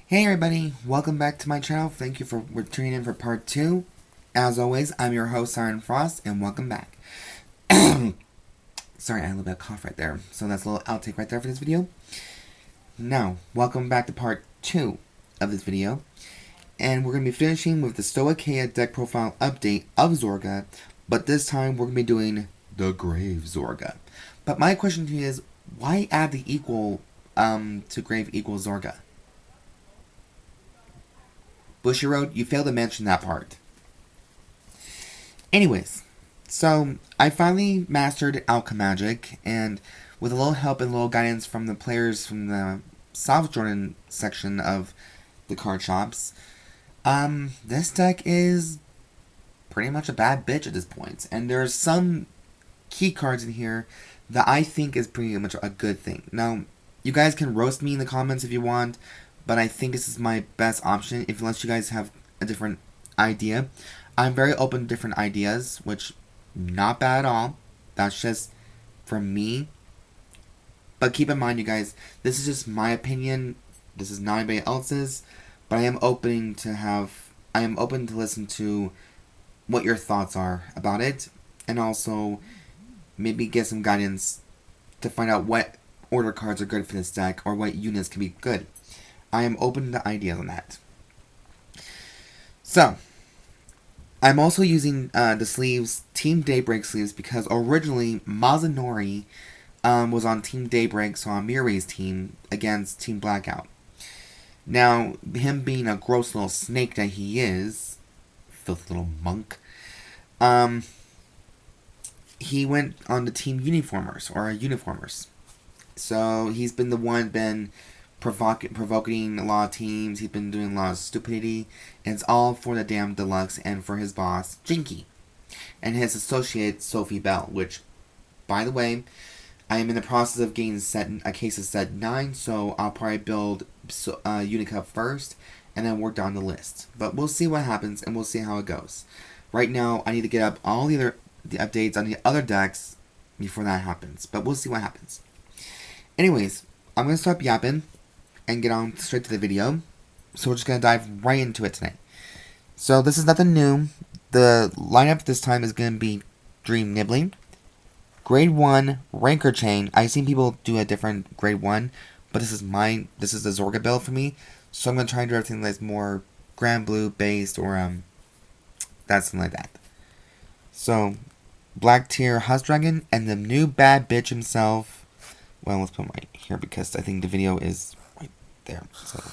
Hey everybody, welcome back to my channel. Thank you for tuning in for part 2. As always, I'm your host, Siren Frost, and welcome back. Sorry, I had a little bit of cough right there, so that's a little outtake right there for this video. Now, welcome back to part 2 of this video, and we're going to be finishing with the Stoicheia deck profile update of Zorga, but this time we're going to be doing the Grave Zorga. But my question to you is, why add the equal to Grave equals Zorga? Bushy Road, you failed to mention that part. Anyways, so I finally mastered Alchemagic, and with a little help and a little guidance from the players from the South Jordan section of the card shops, this deck is pretty much a bad bitch at this point. And there's some key cards in here that I think is pretty much a good thing. Now, you guys can roast me in the comments if you want, but I think this is my best option, unless you guys have a different idea. I'm very open to different ideas, which, not bad at all. That's just for me. But keep in mind, you guys, this is just my opinion. This is not anybody else's. But I am open to listen to what your thoughts are about it. And also, maybe get some guidance to find out what order cards are good for this deck, or what units can be good. I am open to ideas on that. So, I'm also using the sleeves, Team Daybreak sleeves, because originally Masanori was on Team Daybreak, so on Mirai's team, against Team Blackout. Now, him being a gross little snake that he is, filthy little monk, he went on the Team Uniformers, or Uniformers. So, he's been the one provoking a lot of teams. He's been doing a lot of stupidity, and it's all for the damn deluxe and for his boss Jinky and his associate Sophie Bell, which, by the way, I am in the process of getting a case of set 9, so I'll probably build Unica first and then work down the list. But we'll see what happens, and we'll see how it goes. Right now, I need to get up all the updates on the other decks before that happens, but we'll see what happens. Anyways, I'm going to stop yapping and get on straight to the video. So we're just going to dive right into it tonight. So this is nothing new. The lineup this time is going to be Dream Nibbling, Grade 1 Rancor Chain. I've seen people do a different Grade 1, but this is the Zorga build for me. So I'm going to try and do everything that's more Grand Blue based, or something like that. So, Black Tier Husk Dragon, and the new bad bitch himself. Well, let's put him right here because I think the video is there. So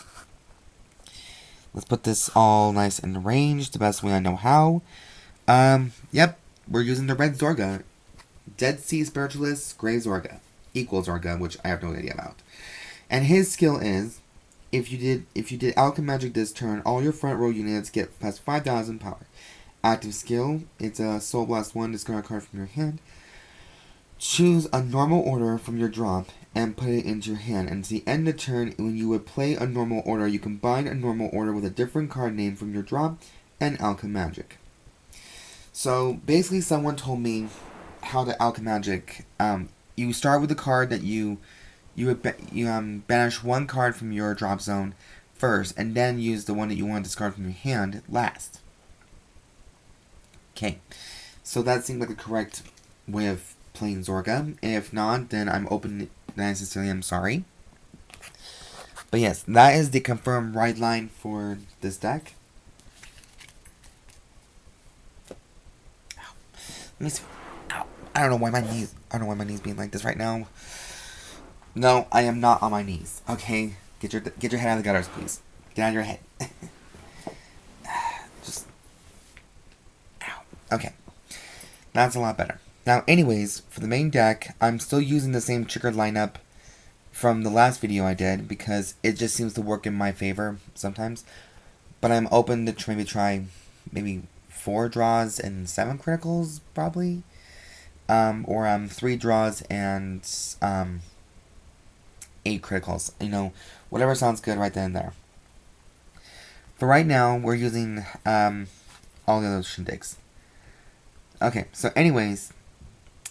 let's put this all nice and arranged the best way I know how. Yep, we're using the red Zorga. Dead Sea Spiritualist, Grey Zorga. Equal Zorga, which I have no idea about. And his skill is, if you did Alchemagic this turn, all your front row units get plus 5,000 power. Active skill, it's a Soul Blast 1, discard a card from your hand. Choose a normal order from your drop and put it into your hand. And to the end of the turn, when you would play a normal order, you combine a normal order with a different card name from your drop and Alchemagic. So basically, someone told me how to Alchemagic. You start with the card that you banish one card from your drop zone first, and then use the one that you want to discard from your hand last. Okay, so that seemed like the correct way of playing Zorga, and if not, then I'm open. Necessarily, I'm sorry. But yes, that is the confirmed ride line for this deck. Ow. Let me see. Ow. I don't know why my knees being like this right now. No, I am not on my knees. Okay, get your head out of the gutters, please. Get out of your head. Just. Ow. Okay, that's a lot better. Now, anyways, for the main deck, I'm still using the same triggered lineup from the last video I did, because it just seems to work in my favor sometimes. But I'm open to maybe try 4 draws and 7 criticals, probably. Or 3 draws and 8 criticals. You know, whatever sounds good right then and there. For right now, we're using all the other shindigs. Okay, so anyways,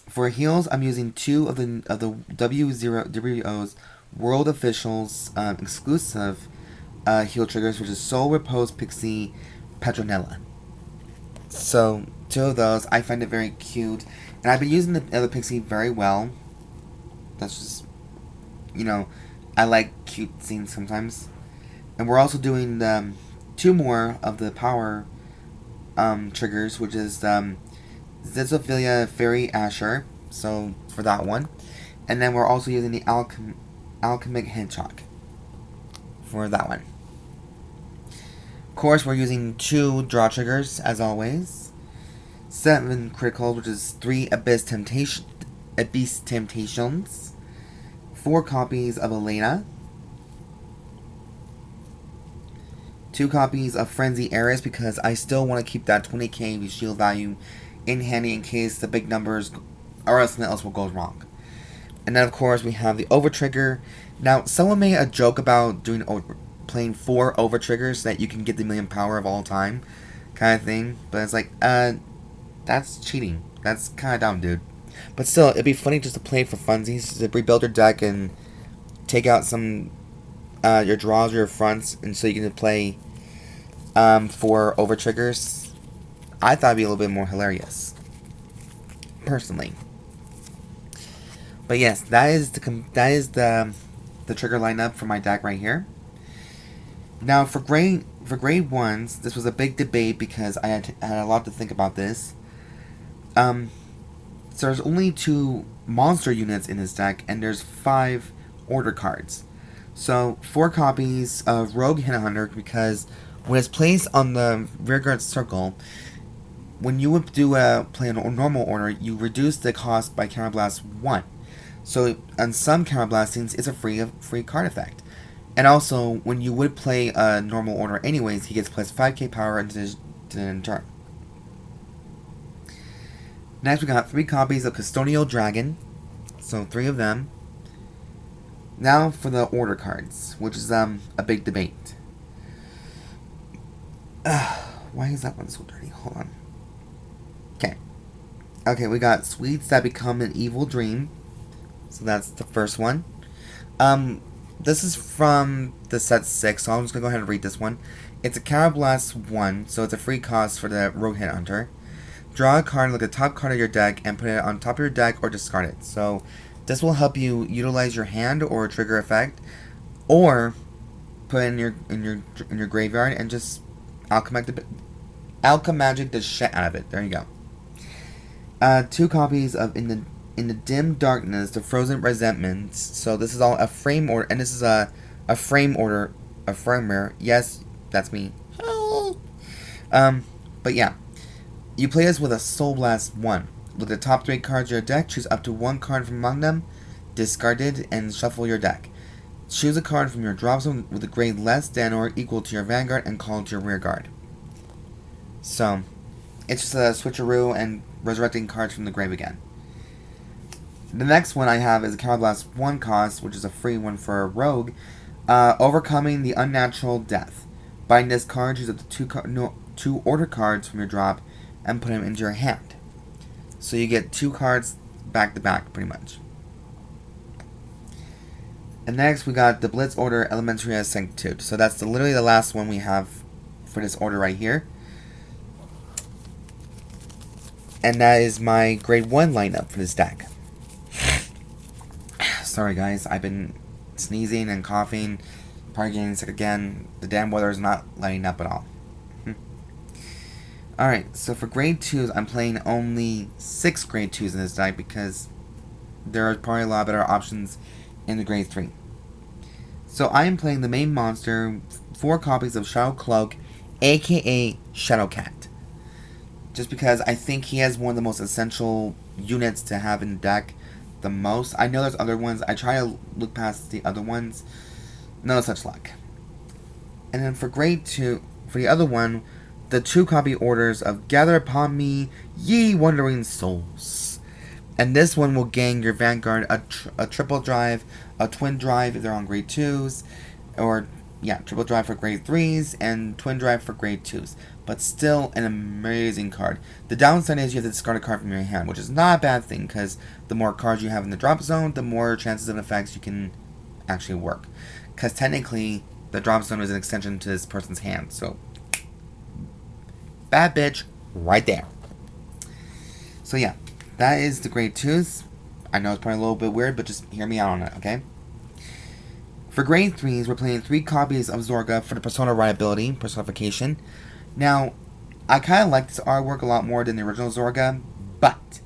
for heals, I'm using 2 of the WO's World Officials exclusive heal triggers, which is Soul, Repose, Pixy, Petronella. So, 2 of those. I find it very cute. And I've been using the other Pixy very well. That's just, I like cute scenes sometimes. And we're also doing 2 more of the power triggers, which is Zypsophila, Fairy, Asher. So, for that one. And then we're also using the Alchemic Hedgehog for that one. Of course, we're using 2 draw triggers, as always. 7 criticals, which is 3 Abyss Temptations. 4 copies of Lena. 2 copies of Frenzied Heiress, because I still want to keep that 20k shield value in handy in case the big numbers or else something else will go wrong. And then, of course, we have the over trigger. Now, someone made a joke about playing 4 over triggers so that you can get the million power of all time, kind of thing. But it's like, that's cheating. That's kind of dumb, dude. But still, it'd be funny just to play for funsies, to rebuild your deck and take out some your draws or your fronts, and so you can play 4 over triggers. I thought it'd be a little bit more hilarious, personally. But yes, that is the trigger lineup for my deck right here. Now for grade 1s, this was a big debate because I had a lot to think about this. So there's only 2 monster units in this deck, and there's 5 order cards. So 4 copies of Rogue Headhunter, because when it's placed on the rearguard circle, when you would play a normal order, you reduce the cost by Counterblast 1. So on some counterblastings, it's a free card effect. And also, when you would play a normal order anyways, he gets plus 5k power into his turn. Next, we got 3 copies of Custodial Dragon. So 3 of them. Now for the order cards, which is a big debate. Why is that one so dirty? Hold on. Okay, we got Sweets That Become an Evil Dream. So that's the first one. This is from the set 6, so I'm just going to go ahead and read this one. It's a Counterblast 1, so it's a free cost for the Rogue Headhunter. Draw a card, look at the top card of your deck, and put it on top of your deck or discard it. So this will help you utilize your hand or trigger effect, or put it in your graveyard and just Alchemagic the shit out of it. There you go. 2 copies of In the Dim Darkness, The Frozen Resentments. So this is all a frame order, and this is a frame order, a framer. Yes, that's me. But yeah, you play this with a Soul Blast 1. With the top 3 cards of your deck, choose up to 1 card from among them, discard it, and shuffle your deck. Choose a card from your drop zone with a grade less than or equal to your Vanguard and call it your rear guard. So, it's just a switcheroo and resurrecting cards from the grave again. The next one I have is a Counterblast 1 cost, which is a free one for a Rogue. Overcoming the Unnatural Death. Bind this card, choose up to 2 order cards from your drop, and put them into your hand. So you get 2 cards back to back, pretty much. And next we got the Blitz order, Elementaria, Sanctitude. So that's literally the last one we have for this order right here. And that is my grade 1 lineup for this deck. Sorry guys, I've been sneezing and coughing, probably getting sick again. The damn weather is not letting up at all. Alright, so for grade 2s, I'm playing only 6 grade 2s in this deck because there are probably a lot better options in the grade 3. So I am playing the main monster, 4 copies of Shadow Cloak, aka Shadow Cat. Just because I think he has one of the most essential units to have in the deck the most. I know there's other ones. I try to look past the other ones. No such luck. And then for grade 2, for the other one, the 2 copy orders of Gather Upon Me, Ye Wandering Souls. And this one will gain your Vanguard a triple drive, a twin drive if they're on grade 2s, or yeah, triple drive for grade 3s, and twin drive for grade 2s. But still an amazing card. The downside is you have to discard a card from your hand, which is not a bad thing, because the more cards you have in the drop zone, the more chances of effects you can actually work. Because technically, the drop zone is an extension to this person's hand. So, bad bitch right there. So yeah, that is the grade 2s. I know it's probably a little bit weird, but just hear me out on it, okay? For grade 3s, we're playing 3 copies of Zorga for the Persona Right ability, Personification. Now, I kind of like this artwork a lot more than the original Zorga, but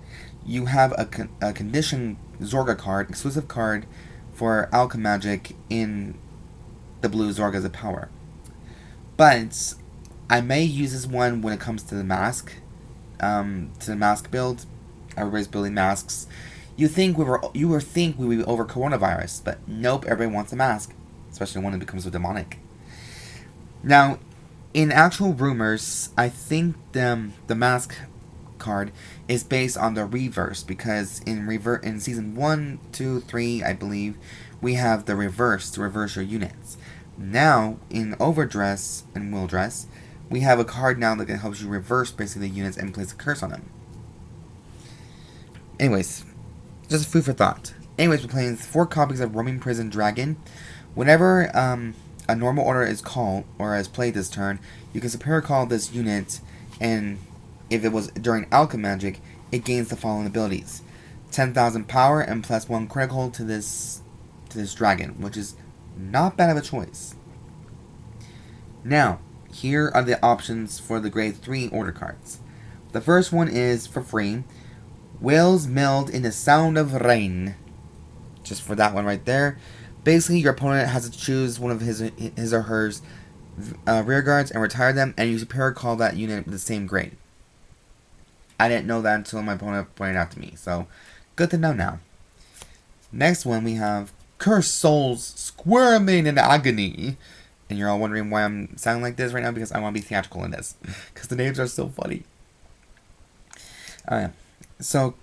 you have a condition Zorga card, exclusive card for Alchemagic in the blue Zorga as a power. But I may use this one when it comes to the mask, build. Everybody's building masks. You would think we would be over coronavirus, but nope, everybody wants a mask, especially when it becomes so demonic. Now, in actual rumors, I think the mask card is based on the reverse, because in season 1, 2, 3, I believe, we have the reverse to reverse your units. Now, in Overdress and Will Dress, we have a card now that helps you reverse basically the units and place a curse on them. Anyways, just food for thought. Anyways, we're playing 4 copies of Roaming Prison Dragon. Whenever a normal order is called, or is played this turn, you can superior call this unit, and if it was during Alchemagic, it gains the following abilities. 10,000 power and +1 critical to this dragon, which is not bad of a choice. Now, here are the options for the grade 3 order cards. The first one is, for free, Whales Milled in the Sound of Rain. Just for that one right there. Basically, your opponent has to choose one of his or her rear guards and retire them, and you superior call that unit with the same grade. I didn't know that until my opponent pointed out to me, so good to know now. Next one, we have Cursed Souls Squirming in Agony. And you're all wondering why I'm sounding like this right now, because I want to be theatrical in this. Because the names are so funny. So,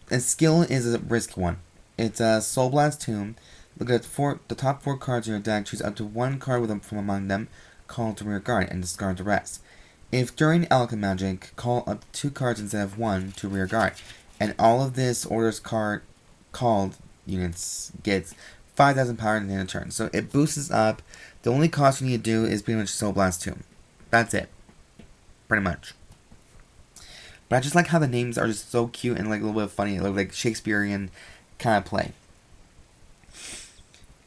a skill is a risky one. It's a Soul Blast Tomb. Look at the top 4 cards in your deck. Choose up to 1 card from among them. Call to rear guard and discard the rest. If during Alchemagic, call up to 2 cards instead of 1 to rear guard. And all of this order's card called units gets 5,000 power in the end of turn. So it boosts up. The only cost you need to do is pretty much Soul Blast Tomb. That's it. Pretty much. But I just like how the names are just so cute and like a little bit funny. Like Shakespearean kind of play.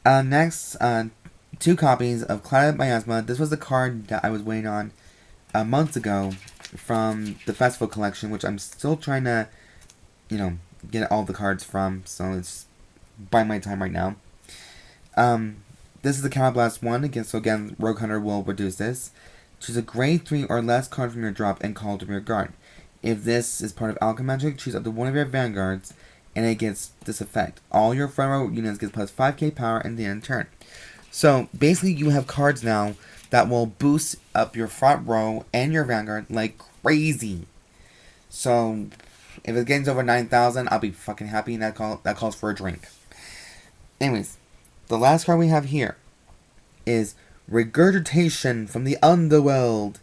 Next, 2 copies of Clouded Miasma. This was the card that I was waiting on months ago from the Festival Collection, which I'm still trying to, get all the cards from. So it's buying my time right now. This is the Counterblast 1. So again, Rogue Hunter will reduce this. Choose a grade 3 or less card from your drop and call to rear guard. If this is part of Alchemagic, choose up to 1 of your Vanguards, and it gets this effect. All your front row units get plus 5k power in the end of turn. So, basically, you have cards now that will boost up your front row and your Vanguard like crazy. So, if it gets over 9,000, I'll be fucking happy, and that calls for a drink. Anyways, the last card we have here is Regurgitation from the Underworld.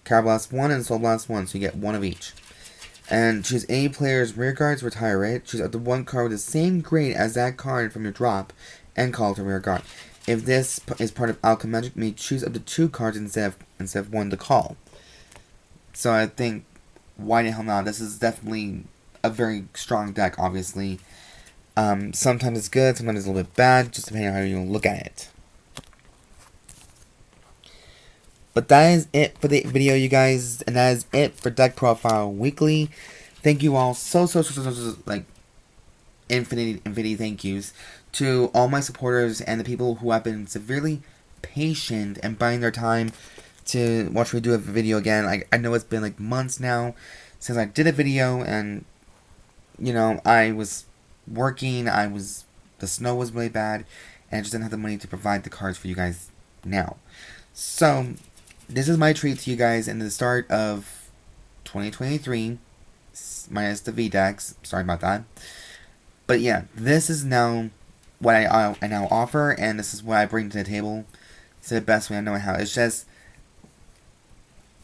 Counterblast 1 and Soul Blast 1, so you get 1 of each. And choose any player's rear guards, retire it. Choose up to 1 card with the same grade as that card from your drop, and call to rear guard. If this is part of Alchemagic, you may choose up to 2 cards instead of 1 to call. So I think, why the hell not? This is definitely a very strong deck, obviously. Sometimes it's good, sometimes it's a little bit bad, just depending on how you look at it. But that is it for the video, you guys, and that is it for Deck Profile Weekly. Thank you all so like, infinity thank yous to all my supporters and the people who have been severely patient and buying their time to watch me do a video again. I know it's been like months now since I did a video, and I was working, the snow was really bad, and I just didn't have the money to provide the cards for you guys now. So this is my treat to you guys in the start of 2023, minus the VDEX. Sorry about that. But yeah, this is now what I now offer, and this is what I bring to the table. It's the best way I know how. It's just,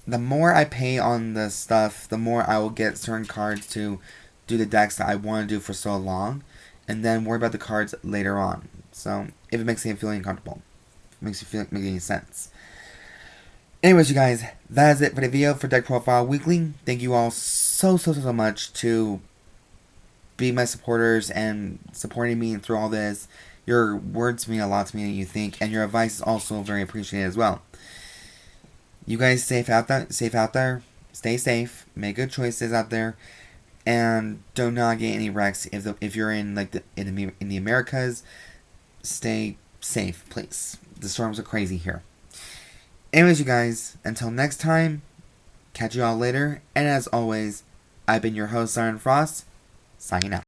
the more I pay on the stuff, the more I will get certain cards to do the decks that I want to do for so long, and then worry about the cards later on. So, if it makes me feel uncomfortable. makes you feel like making any sense. Anyways, you guys, that is it for the video for Deck Profile Weekly. Thank you all so much to be my supporters and supporting me through all this. Your words mean a lot to me, and you think, and your advice is also very appreciated as well. You guys safe out there, stay safe, make good choices out there, and do not get any wrecks. If you're in in the Americas, stay safe, please. The storms are crazy here. Anyways, you guys, until next time, catch you all later, and as always, I've been your host, Siren Frost, signing out.